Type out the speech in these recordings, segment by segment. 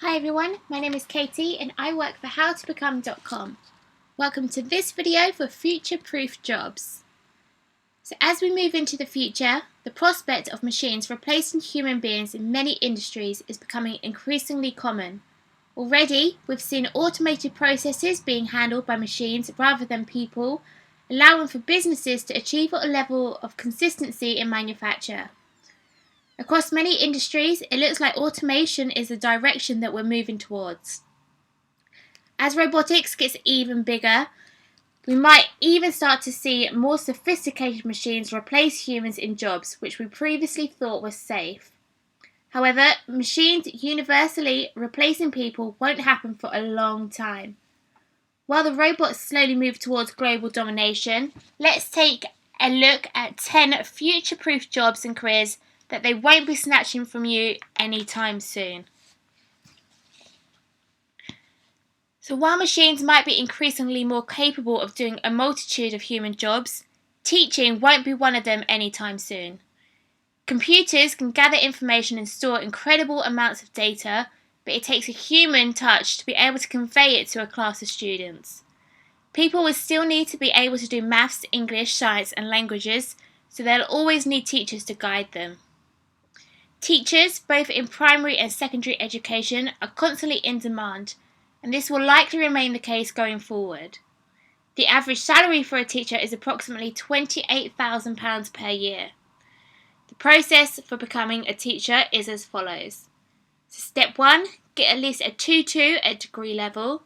Hi everyone, my name is Katie and I work for howtobecome.com. Welcome to this video for future-proof jobs. So as we move into the future, the prospect of machines replacing human beings in many industries is becoming increasingly common. Already, we've seen automated processes being handled by machines rather than people, allowing for businesses to achieve a level of consistency in manufacture. Across many industries, it looks like automation is the direction that we're moving towards. As robotics gets even bigger, we might even start to see more sophisticated machines replace humans in jobs which we previously thought were safe. However, machines universally replacing people won't happen for a long time. While the robots slowly move towards global domination, let's take a look at 10 future-proof jobs and careers that they won't be snatching from you anytime soon. So while machines might be increasingly more capable of doing a multitude of human jobs, teaching won't be one of them anytime soon. Computers can gather information and store incredible amounts of data, but it takes a human touch to be able to convey it to a class of students. People will still need to be able to do maths, English, science and languages, so they'll always need teachers to guide them. Teachers, both in primary and secondary education, are constantly in demand, and this will likely remain the case going forward. The average salary for a teacher is approximately £28,000 per year. The process for becoming a teacher is as follows. So step 1, get at least a 2-2 at degree level.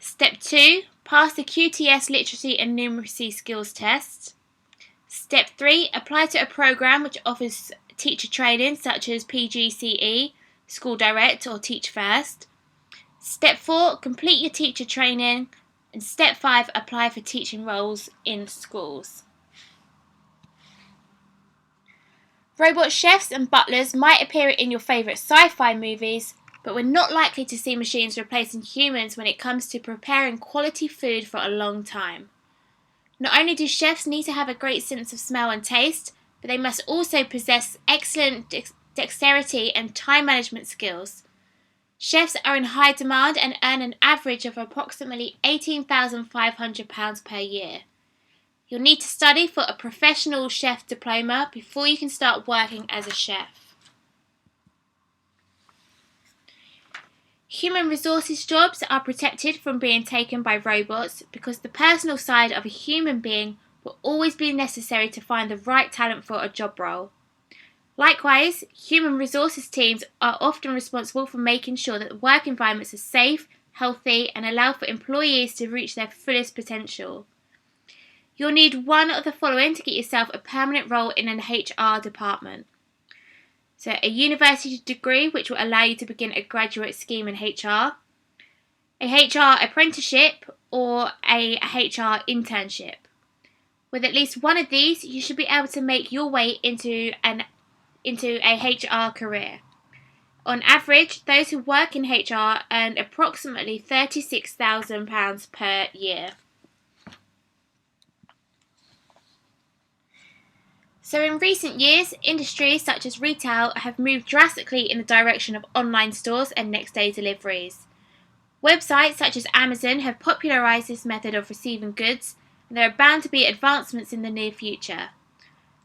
Step 2, pass the QTS literacy and numeracy skills test. Step 3, apply to a program which offers teacher training such as PGCE, School Direct or Teach First. Step 4, complete your teacher training. And Step 5, apply for teaching roles in schools. Robot chefs and butlers might appear in your favourite sci-fi movies, but we're not likely to see machines replacing humans when it comes to preparing quality food for a long time. Not only do chefs need to have a great sense of smell and taste, but they must also possess excellent dexterity and time management skills. Chefs are in high demand and earn an average of approximately £18,500 per year. You'll need to study for a professional chef diploma before you can start working as a chef. Human resources jobs are protected from being taken by robots because the personal side of a human being will always be necessary to find the right talent for a job role. Likewise, human resources teams are often responsible for making sure that the work environments are safe, healthy, and allow for employees to reach their fullest potential. You'll need one of the following to get yourself a permanent role in an HR department. So a university degree which will allow you to begin a graduate scheme in HR, a HR apprenticeship, or a HR internship. With at least one of these, you should be able to make your way into a HR career. On average, those who work in HR earn approximately £36,000 per year. So in recent years, industries such as retail have moved drastically in the direction of online stores and next-day deliveries. Websites such as Amazon have popularised this method of receiving goods, and there are bound to be advancements in the near future.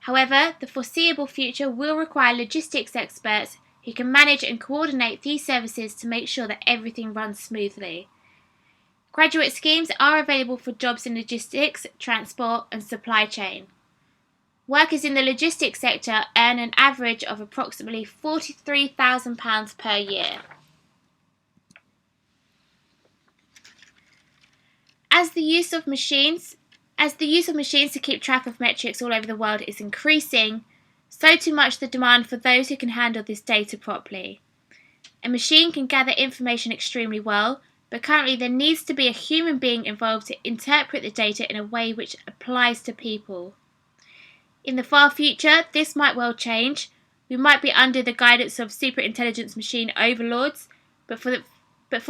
However, the foreseeable future will require logistics experts who can manage and coordinate these services to make sure that everything runs smoothly. Graduate schemes are available for jobs in logistics, transport, and supply chain. Workers in the logistics sector earn an average of approximately £43,000 per year. As the use of machines to keep track of metrics all over the world is increasing, so too much the demand for those who can handle this data properly. A machine can gather information extremely well, but currently there needs to be a human being involved to interpret the data in a way which applies to people. In the far future, this might well change. We might be under the guidance of superintelligence machine overlords, but for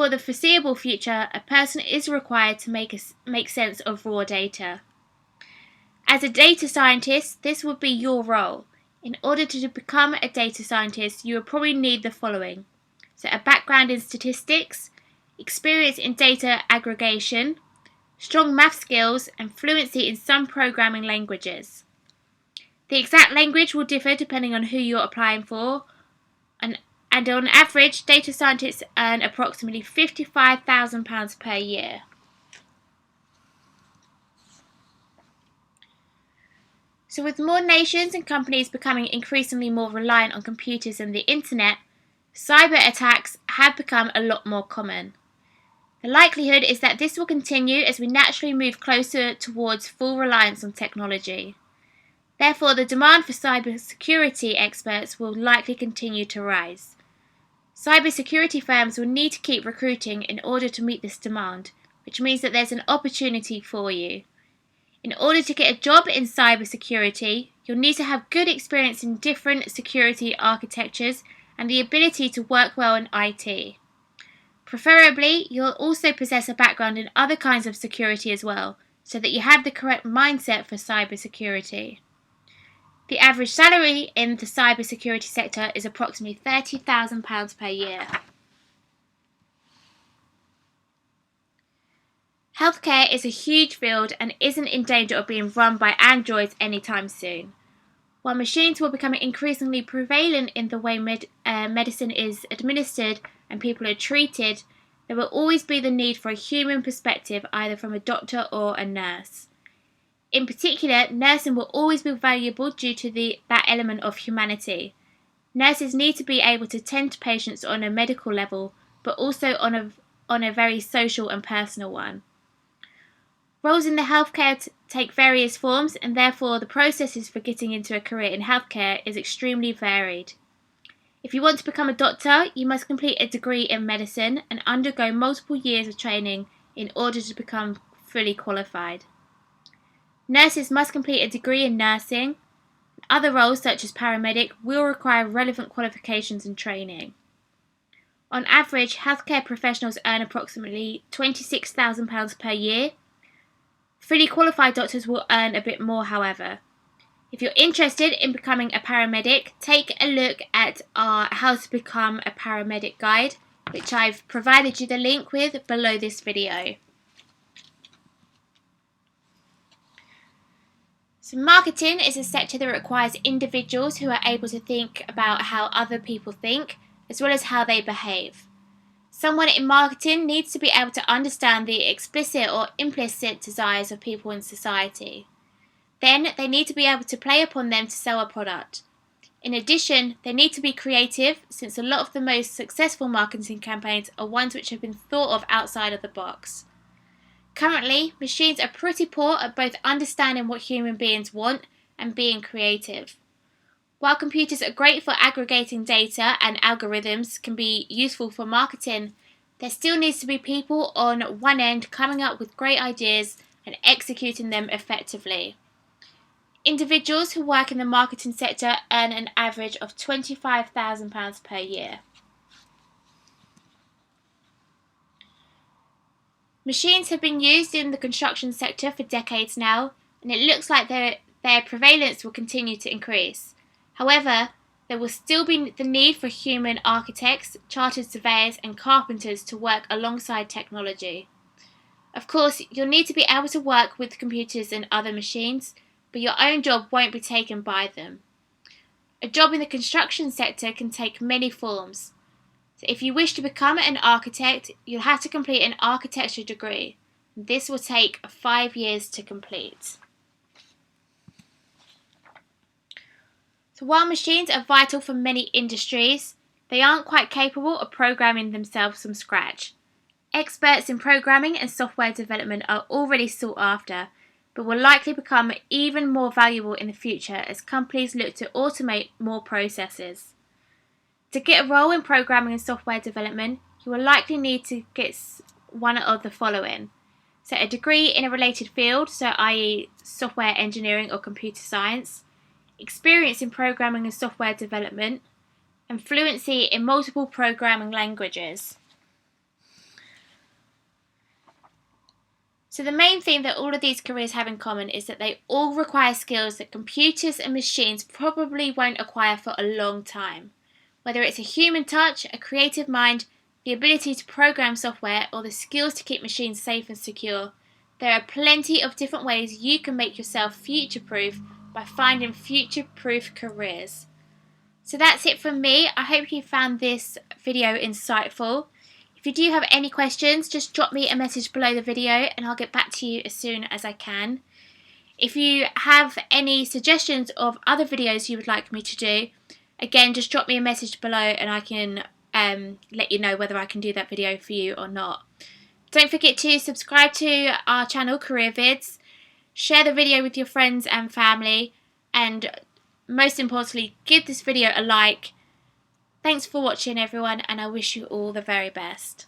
the foreseeable future, a person is required to make sense of raw data. As a data scientist, this would be your role. In order to become a data scientist, you will probably need the following. so a background in statistics, experience in data aggregation, strong math skills, and fluency in some programming languages. The exact language will differ depending on who you're applying for, and on average, data scientists earn approximately £55,000 per year. So with more nations and companies becoming increasingly more reliant on computers and the internet, cyber attacks have become a lot more common. The likelihood is that this will continue as we naturally move closer towards full reliance on technology. Therefore, the demand for cybersecurity experts will likely continue to rise. Cybersecurity firms will need to keep recruiting in order to meet this demand, which means that there's an opportunity for you. In order to get a job in cybersecurity, you'll need to have good experience in different security architectures and the ability to work well in IT. Preferably, you'll also possess a background in other kinds of security as well, so that you have the correct mindset for cybersecurity. The average salary in the cybersecurity sector is approximately £30,000 per year. Healthcare is a huge field and isn't in danger of being run by androids anytime soon. While machines will become increasingly prevalent in the way medicine is administered and people are treated, there will always be the need for a human perspective either from a doctor or a nurse. In particular, nursing will always be valuable due to that element of humanity. Nurses need to be able to tend to patients on a medical level, but also on a very social and personal one. Roles in the healthcare take various forms, and therefore the processes for getting into a career in healthcare is extremely varied. If you want to become a doctor, you must complete a degree in medicine and undergo multiple years of training in order to become fully qualified. Nurses must complete a degree in nursing. Other roles, such as paramedic, will require relevant qualifications and training. On average, healthcare professionals earn approximately £26,000 per year. Fully qualified doctors will earn a bit more, however. If you're interested in becoming a paramedic, take a look at our How to Become a Paramedic guide, which I've provided you the link with below this video. So marketing is a sector that requires individuals who are able to think about how other people think, as well as how they behave. Someone in marketing needs to be able to understand the explicit or implicit desires of people in society. Then they need to be able to play upon them to sell a product. In addition, they need to be creative, since a lot of the most successful marketing campaigns are ones which have been thought of outside of the box. Currently, machines are pretty poor at both understanding what human beings want and being creative. While computers are great for aggregating data and algorithms can be useful for marketing, there still needs to be people on one end coming up with great ideas and executing them effectively. Individuals who work in the marketing sector earn an average of £25,000 per year. Machines have been used in the construction sector for decades now, and it looks like their prevalence will continue to increase. However, there will still be the need for human architects, chartered surveyors, and carpenters to work alongside technology. Of course, you'll need to be able to work with computers and other machines, but your own job won't be taken by them. A job in the construction sector can take many forms. So if you wish to become an architect, you'll have to complete an architecture degree. This will take 5 years to complete. So while machines are vital for many industries, they aren't quite capable of programming themselves from scratch. Experts in programming and software development are already sought after, but will likely become even more valuable in the future as companies look to automate more processes. To get a role in programming and software development, you will likely need to get one of the following. So a degree in a related field, so i.e. software engineering or computer science, experience in programming and software development, and fluency in multiple programming languages. So the main thing that all of these careers have in common is that they all require skills that computers and machines probably won't acquire for a long time. Whether it's a human touch, a creative mind, the ability to program software, or the skills to keep machines safe and secure, there are plenty of different ways you can make yourself future-proof by finding future-proof careers. So that's it from me. I hope you found this video insightful. If you do have any questions, just drop me a message below the video and I'll get back to you as soon as I can. If you have any suggestions of other videos you would like me to do, again, just drop me a message below and I can let you know whether I can do that video for you or not. Don't forget to subscribe to our channel, Career Vids. Share the video with your friends and family. And most importantly, give this video a like. Thanks for watching, everyone, and I wish you all the very best.